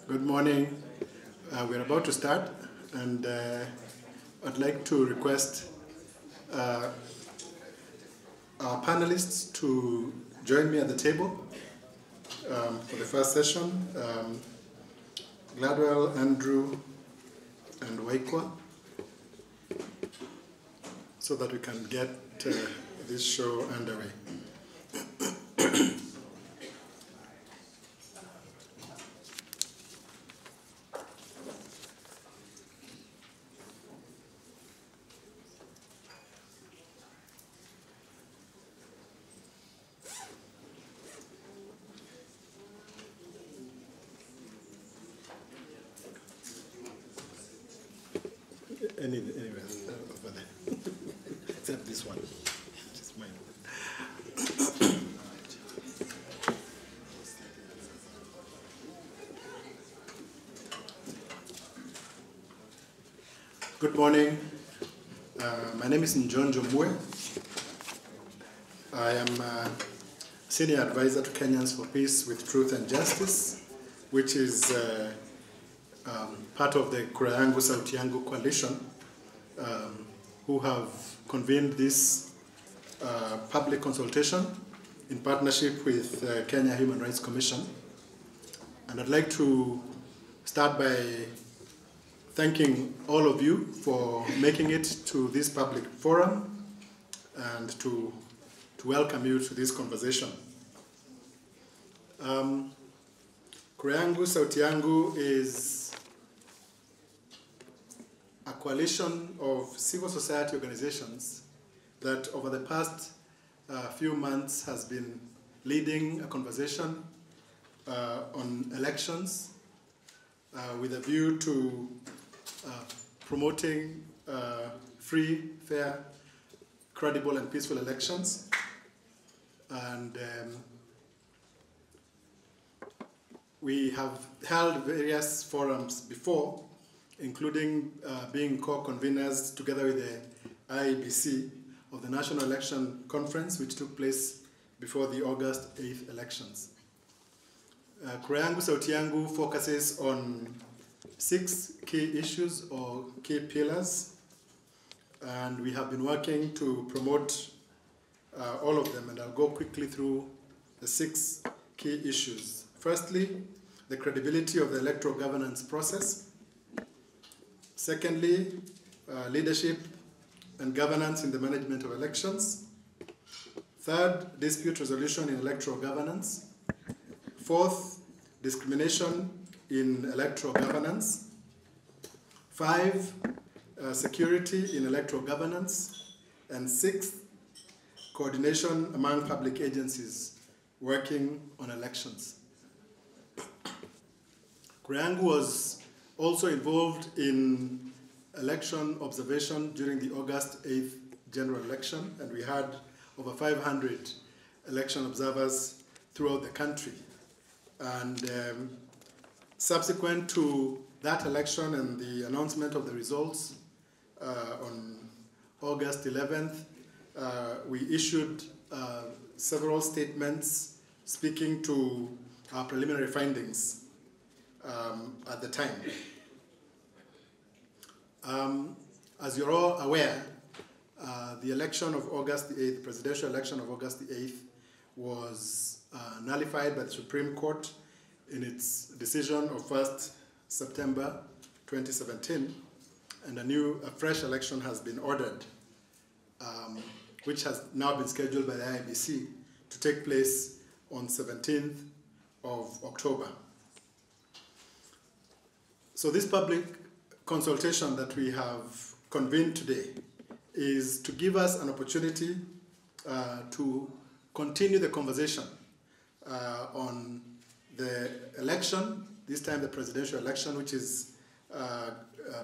Good morning. We're about to start, and I'd like to request our panelists to join me at the table for the first session. Gladwell, Andrew, and Waikwa, so that we can get this show underway. Anyway, over there. Except this one. Just mine. Good morning. My name is Njonjo Mwe. I am a senior advisor to Kenyans for Peace with Truth and Justice, which is part of the Kura Yangu Sauti Yangu coalition, who have convened this public consultation in partnership with Kenya Human Rights Commission. And I'd like to start by thanking all of you for making it to this public forum and to welcome you to this conversation. Kura Yangu Sauti Yangu is a coalition of civil society organizations that over the past few months has been leading a conversation on elections with a view to promoting free, fair, credible, and peaceful elections. And we have held various forums before, including being co-conveners together with the IEBC of the National Election Conference, which took place before the August 8th elections. Kura Yangu Sauti Yangu focuses on 6 key issues or key pillars, and we have been working to promote all of them, and I'll go quickly through the 6 key issues. Firstly, the credibility of the electoral governance process. Secondly, leadership and governance in the management of elections. Third, dispute resolution in electoral governance. Fourth, discrimination in electoral governance. 5, security in electoral governance. And 6th, coordination among public agencies working on elections. Kura Yangu was also involved in election observation during the August 8th general election, and we had over 500 election observers throughout the country. And subsequent to that election and the announcement of the results on August 11th, we issued several statements speaking to our preliminary findings at the time. As you're all aware, the election of August the 8th, presidential election of August the 8th, was nullified by the Supreme Court in its decision of 1st September 2017, and a fresh election has been ordered, which has now been scheduled by the IEBC to take place on 17th of October. So this public consultation that we have convened today is to give us an opportunity to continue the conversation on the election, this time the presidential election, which is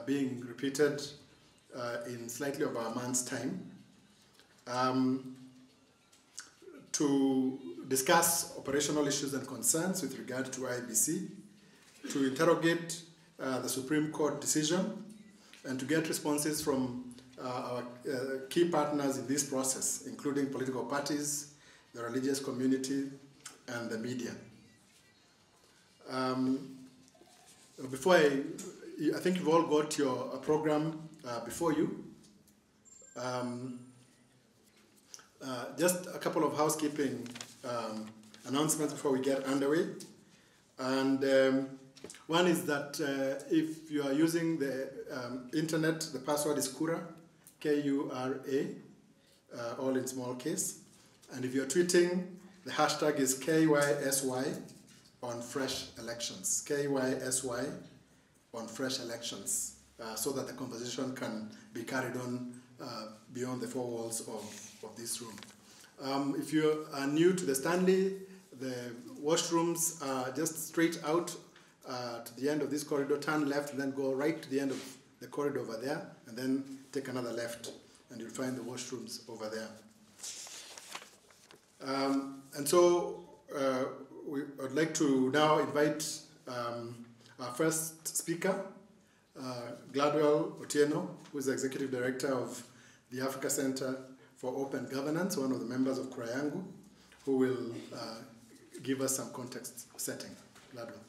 being repeated in slightly over a month's time, to discuss operational issues and concerns with regard to IEBC, to interrogate the Supreme Court decision, and to get responses from our key partners in this process, including political parties, the religious community, and the media. before I think you've all got your program before you. Just a couple of housekeeping announcements before we get underway. And one is that if you are using the internet, the password is Kura, K-U-R-A, all in small case. And if you're tweeting, the hashtag is KYSY on fresh elections, KYSY on fresh elections, so that the conversation can be carried on beyond the four walls of this room. If you are new to the Stanley, the washrooms are just straight out to the end of this corridor, turn left, and then go right to the end of the corridor over there, and then take another left, and you'll find the washrooms over there. And so I'd like to now invite our first speaker, Gladwell Otieno, who is the Executive Director of the Africa Center for Open Governance, one of the members of Kura Yangu, who will give us some context setting. Gladwell.